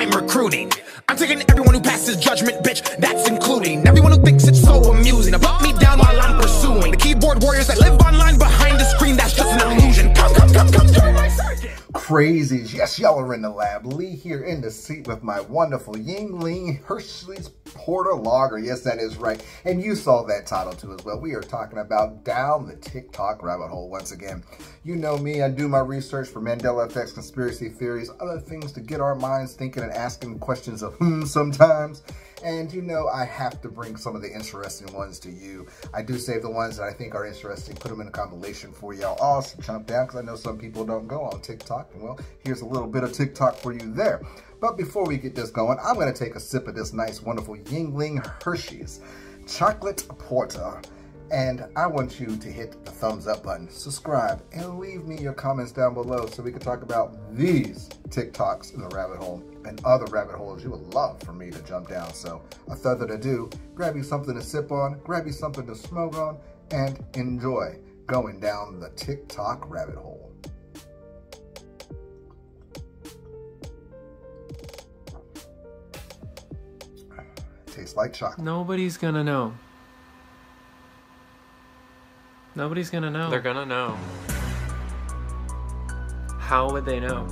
I'm recruiting. I'm taking everyone who passes judgment, bitch, that's including everyone who thinks it's so amusing to put me down while I'm pursuing the keyboard warriors that live online behind the screen. That's just an illusion. Come, join my circuit. Crazies, yes, y'all are in the lab. Lee here in the seat with my wonderful Yingling Hershey's Porter Lager. Yes, that is right. And you saw that title too as well. We are talking about Down the TikTok Rabbit Hole once again. You know me, I do my research for Mandela Effects, conspiracy theories, other things to get our minds thinking and asking questions of sometimes. And you know, I have to bring some of the interesting ones to you. I do save the ones that I think are interesting, put them in a compilation for y'all all to jump down, because I know some people don't go on TikTok. And well, here's a little bit of TikTok for you there. But before we get this going, I'm going to take a sip of this nice, wonderful Yingling Hershey's Chocolate Porter. And I want you to hit the thumbs up button, subscribe, and leave me your comments down below so we can talk about these TikToks in the rabbit hole and other rabbit holes you would love for me to jump down. So without further ado, grab you something to sip on, grab you something to smoke on, and enjoy going down the TikTok rabbit hole. Tastes like chocolate. Nobody's gonna know. Nobody's gonna know. They're gonna know. How would they know?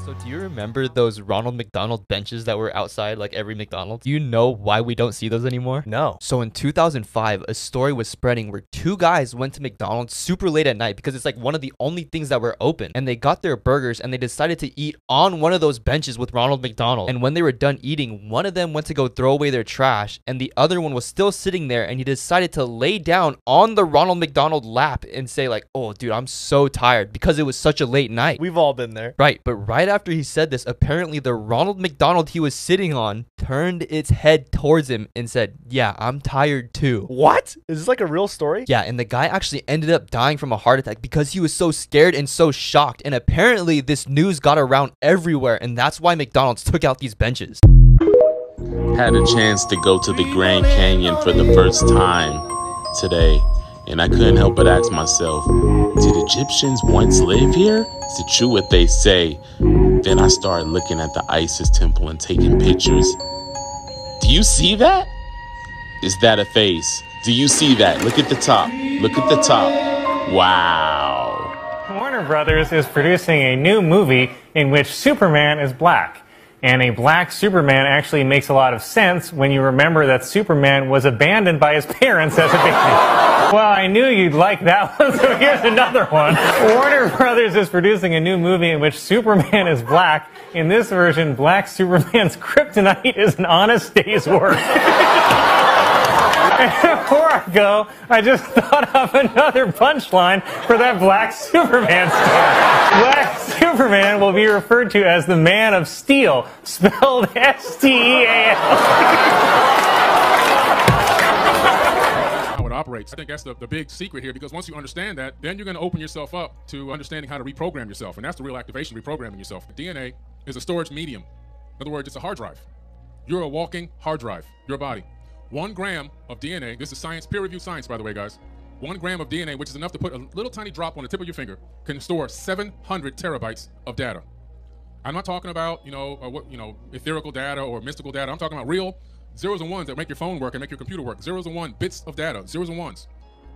So do you remember those Ronald McDonald benches that were outside like every McDonald's? Do you know why we don't see those anymore? No. So in 2005, a story was spreading where two guys went to McDonald's super late at night because it's like one of the only things that were open. And they got their burgers and they decided to eat on one of those benches with Ronald McDonald. And when they were done eating, one of them went to go throw away their trash and the other one was still sitting there, and he decided to lay down on the Ronald McDonald lap and say like, "Oh dude, I'm so tired," because it was such a late night. We've all been there. Right, but right after he said this, apparently the Ronald McDonald he was sitting on turned its head towards him and said, "Yeah, I'm tired too." What? Is this like a real story? Yeah, and the guy actually ended up dying from a heart attack because he was so scared and so shocked. And apparently this news got around everywhere, and that's why McDonald's took out these benches. Had a chance to go to the Grand Canyon for the first time today, and I couldn't help but ask myself, did Egyptians once live here? Is it true what they say? Then I started looking at the Isis temple and taking pictures. Do you see that? Is that a face? Do you see that? Look at the top. Look at the top. Wow. Warner Brothers is producing a new movie in which Superman is black. And a black Superman actually makes a lot of sense when you remember that Superman was abandoned by his parents as a baby. Well, I knew you'd like that one, so here's another one. Warner Brothers is producing a new movie in which Superman is black. In this version, black Superman's kryptonite is an honest day's work. And before I go, I just thought of another punchline for that black Superman story. Black Superman will be referred to as the Man of Steel, spelled S-T-E-A-L. How it operates. I think that's the big secret here, because once you understand that, then you're going to open yourself up to understanding how to reprogram yourself. And that's the real activation, reprogramming yourself. DNA is a storage medium. In other words, it's a hard drive. You're a walking hard drive, your body. 1 gram of DNA, this is science, peer-reviewed science, by the way, guys. 1 gram of DNA, which is enough to put a little tiny drop on the tip of your finger, can store 700 terabytes of data. I'm not talking about, etherical data or mystical data. I'm talking about real zeros and ones that make your phone work and make your computer work. Zeros and ones, bits of data, zeros and ones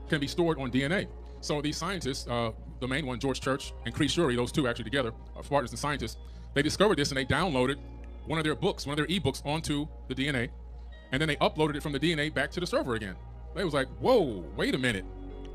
can be stored on DNA. So these scientists, the main one, George Church and Chris Shuri, those two actually together, are partners and scientists, they discovered this and they downloaded one of their books, one of their ebooks onto the DNA. And then they uploaded it from the DNA back to the server again. They was like, whoa, wait a minute.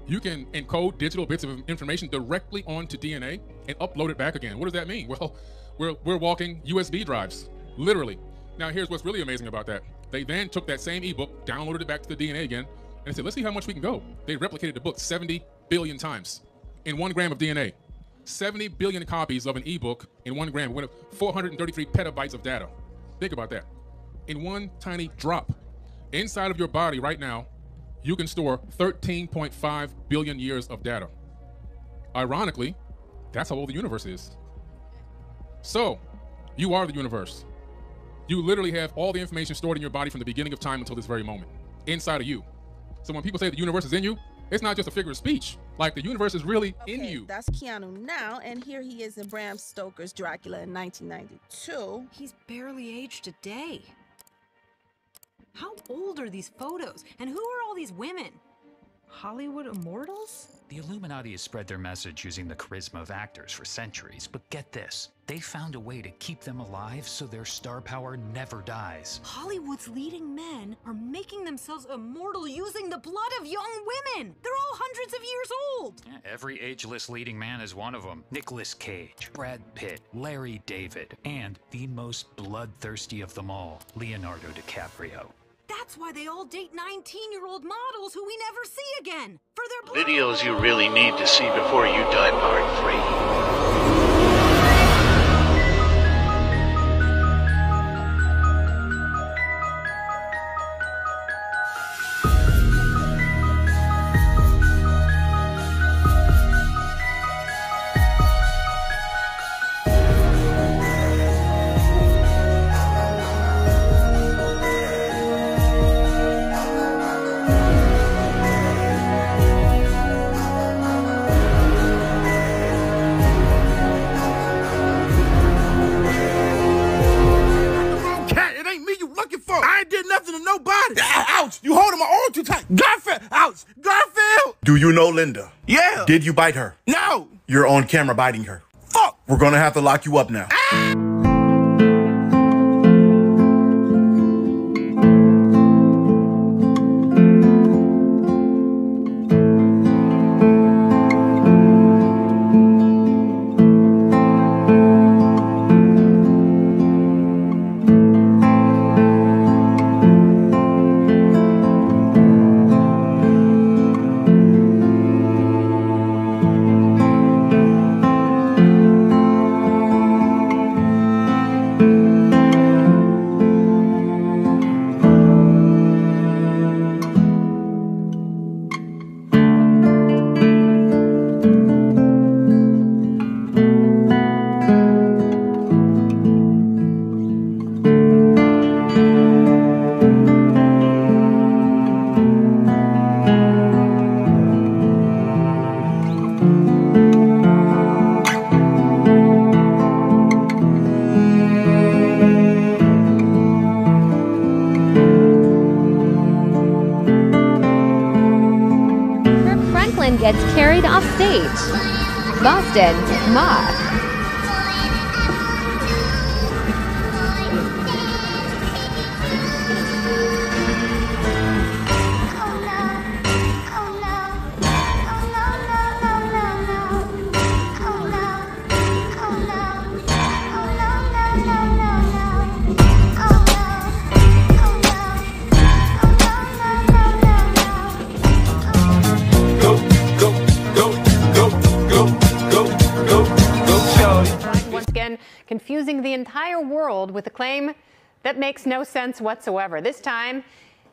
You can encode digital bits of information directly onto DNA and upload it back again. What does that mean? Well, we're walking USB drives, literally. Now here's what's really amazing about that. They then took that same ebook, downloaded it back to the DNA again, and they said, let's see how much we can go. They replicated the book 70 billion times in 1 gram of DNA. 70 billion copies of an ebook in 1 gram with 433 petabytes of data. Think about that. In one tiny drop inside of your body right now, you can store 13.5 billion years of data. Ironically, that's how old the universe is. So, you are the universe. You literally have all the information stored in your body from the beginning of time until this very moment, inside of you. So when people say the universe is in you, It's not just a figure of speech. Like, the universe is really in you. That's Keanu now, and here he is in Bram Stoker's Dracula in 1992. He's barely aged a day. How old are these photos? And who are all these women? Hollywood immortals? The Illuminati has spread their message using the charisma of actors for centuries, but get this, they found a way to keep them alive so their star power never dies. Hollywood's leading men are making themselves immortal using the blood of young women. They're all hundreds of years old. Yeah, every ageless leading man is one of them. Nicolas Cage, Brad Pitt, Larry David, and the most bloodthirsty of them all, Leonardo DiCaprio. That's why they all date 19-year-old models who we never see again. For their blood. Videos you really need to see before you die part 3. Ouch! You holding my arm too tight. Garfield! Ouch! Garfield! Do you know Linda? Yeah. Did you bite her? No. You're on camera biting her. Fuck! We're gonna have to lock you up now. Gets carried off stage. Boston's Ma. Confusing the entire world with a claim that makes no sense whatsoever. This time,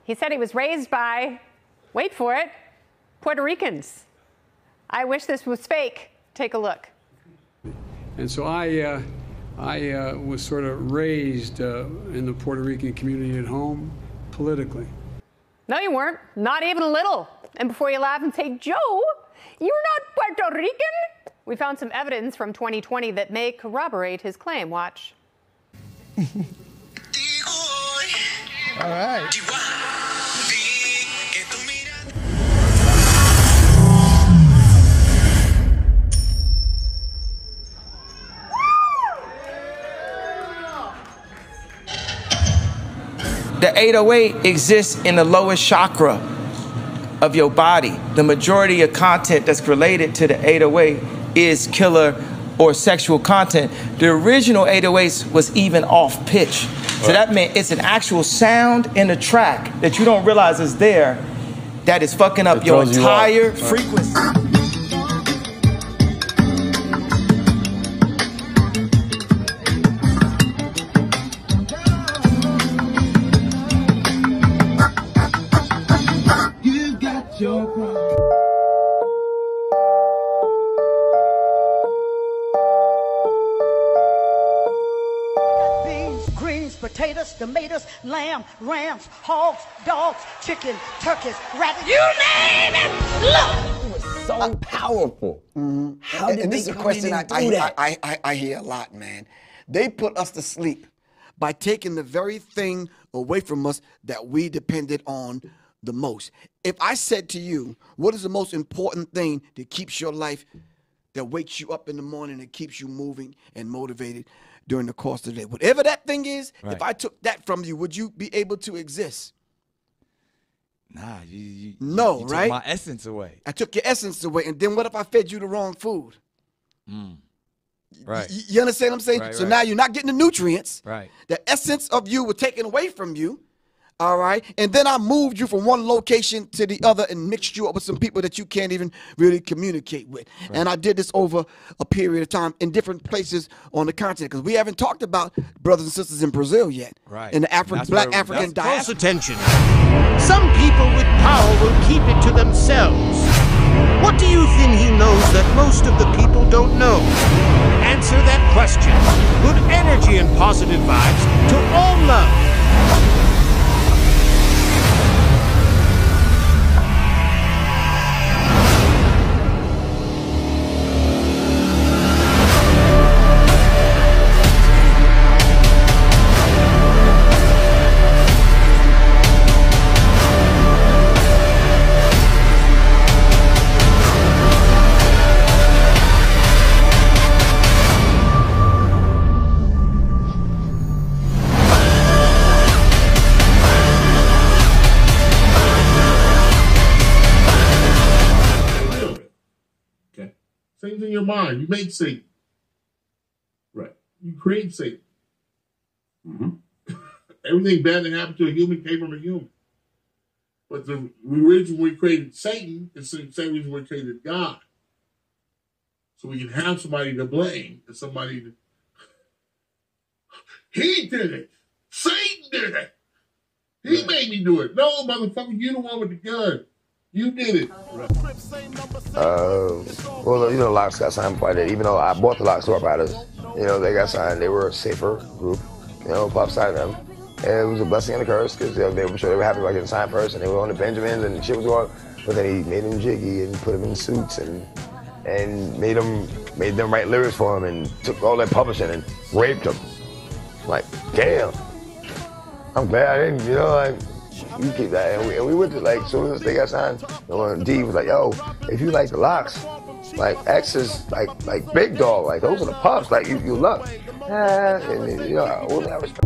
he said he was raised by, wait for it, Puerto Ricans. I wish this was fake. Take a look. And so I was sort of raised in the Puerto Rican community at home, politically. No, you weren't. Not even a little. And before you laugh and say, Joe, you're not Puerto Rican? We found some evidence from 2020 that may corroborate his claim. Watch. All right. The 808 exists in the lowest chakra of your body. The majority of content that's related to the 808 is killer or sexual content. The original 808s was even off pitch. So that meant it's an actual sound in the track that you don't realize is there that is fucking up your entire frequency. You got your problem. potatoes, tomatoes, lamb, rams, hogs, dogs, chicken, turkeys, rabbits, you name it. Look! It was so powerful. How did and they this is a come question in and do that? I hear a lot, man. They put us to sleep by taking the very thing away from us that we depended on the most. If I said to you, what is the most important thing that keeps your life, that wakes you up in the morning and keeps you moving and motivated during the course of the day? Whatever that thing is, Right. if I took that from you, would you be able to exist? Nah, you No, took right? my essence away. I took your essence away, and then what if I fed you the wrong food? Right. You understand what I'm saying? Right, So right. now you're not getting the nutrients. Right. The essence of you was taken away from you. All right. And then I moved you from one location to the other and mixed you up with some people that you can't even really communicate with. Right. And I did this over a period of time in different places on the continent, because we haven't talked about brothers and sisters in Brazil yet. Right. In the Black African diaspora. Close attention. Some people with power will keep it to themselves. What do you think he knows that most of the people don't know? Answer that question. Good energy and positive vibes to all love. Things in your mind. You make Satan. Right. You create Satan. Everything bad that happened to a human came from a human. But the reason we created Satan is the same reason we created God. So we can have somebody to blame and somebody to... He did it. Satan did it. He made me do it. No, motherfucker, you the one with the gun. You did it. Well, you know, locks got signed before I did. Even though I bought the lock store riders, you know, they got signed. They were a safer group, you know, Puff signed them. And it was a blessing and a curse, because they were sure they were happy about getting signed first, and they were on the Benjamins and shit was going. But then he made them jiggy and put them in suits and made them write lyrics for him and took all that publishing and raped them. Like, damn. I'm glad I didn't, you know, like. You keep that, and we went to, like, as soon as they got signed, D was like, yo, if you like the locks, like, X is like Big Dog, like, those are the Puffs, like, you love. And, you know, I respect.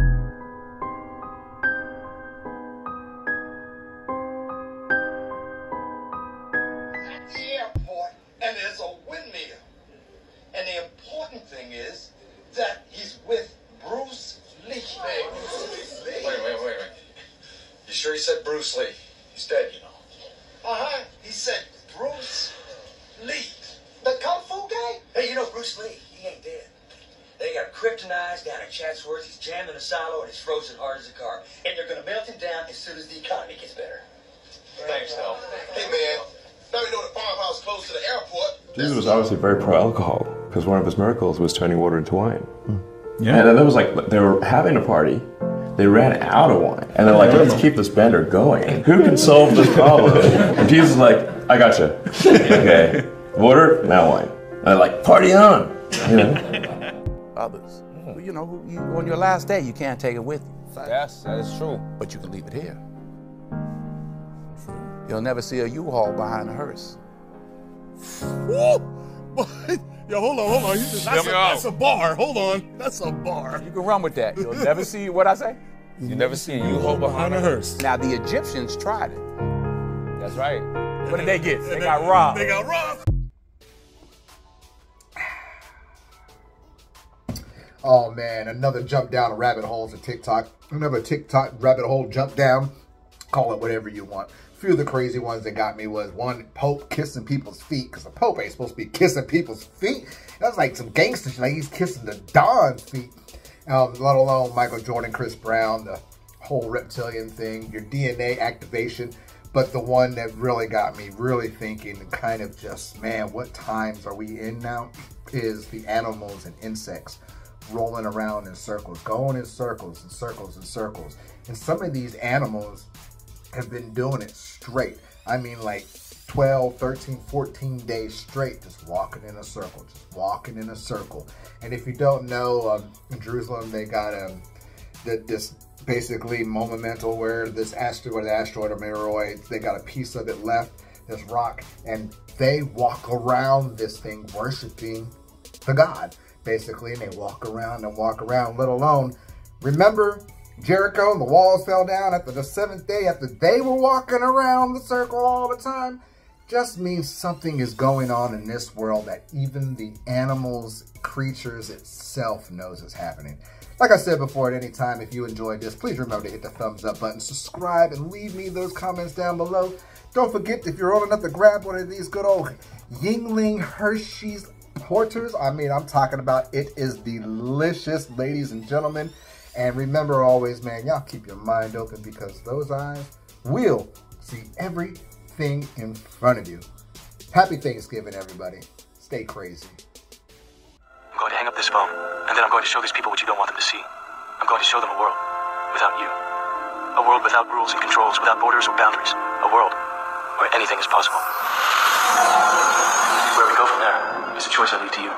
At the airport, and there's a windmill. And the important thing is that he's with Bruce Lee. Hey, Bruce Lee. Wait. You sure he said Bruce Lee? He's dead, you know. Uh-huh. He said Bruce Lee. The Kung Fu guy? Hey, you know Bruce Lee, he ain't dead. They got him kryptonized down at Chatsworth. He's jammed in a silo and he's frozen hard as a car. And they're going to melt him down as soon as the economy gets better. Thanks, Del. Hey, man. Now you know the farmhouse close to the airport. Jesus was obviously very pro-alcohol, because one of his miracles was turning water into wine. Yeah. And then there was like, they were having a party, they ran out of wine, and they're like, let's keep this bender going. Who can solve this problem? And Jesus is like, I got you. Okay, water, now wine. And they're like, party on, you know? Others. Well, you know, on your last day, you can't take it with you. Yes, that is true. But you can leave it here. You'll never see a U-Haul behind a hearse. Woo! Yo, hold on. That's a bar. Hold on. That's a bar. You can run with that. You'll never see, what I say? You never see a U-Haul behind a hearse. Now, the Egyptians tried it. That's right. What did they get? They got robbed. They got robbed. Oh man, another jump down a rabbit hole to TikTok. Another TikTok rabbit hole jump down. Call it whatever you want. A few of the crazy ones that got me was one, Pope kissing people's feet, because the Pope ain't supposed to be kissing people's feet. That was like some gangster shit, like he's kissing the Don's feet. Let alone Michael Jordan, Chris Brown, the whole reptilian thing, your DNA activation. But the one that really got me really thinking and kind of just, man, what times are we in now, is the animals and insects rolling around in circles, going in circles and circles and circles. And some of these animals have been doing it straight. I mean, like 12, 13, 14 days straight, just walking in a circle, just walking in a circle. And if you don't know, in Jerusalem, they got this basically monumental where the asteroid or meteoroid, they got a piece of it left, this rock, and they walk around this thing worshiping the god, basically, and they walk around and walk around, let alone, remember Jericho and the walls fell down after the 7th day, after they were walking around the circle all the time? Just means something is going on in this world that even the animals, creatures itself knows is happening. Like I said before, at any time, if you enjoyed this, please remember to hit the thumbs up button, subscribe, and leave me those comments down below. Don't forget, if you're old enough to grab one of these good old Yingling Hershey's Porters, I mean, I'm talking about it is delicious, ladies and gentlemen. And remember always, man, y'all keep your mind open because those eyes will see everything in front of you. Happy Thanksgiving, everybody. Stay crazy. I'm going to hang up this phone, and then I'm going to show these people what you don't want them to see. I'm going to show them a world without you. A world without rules and controls, without borders or boundaries. A world where anything is possible. Where we go from there is a choice I leave to you.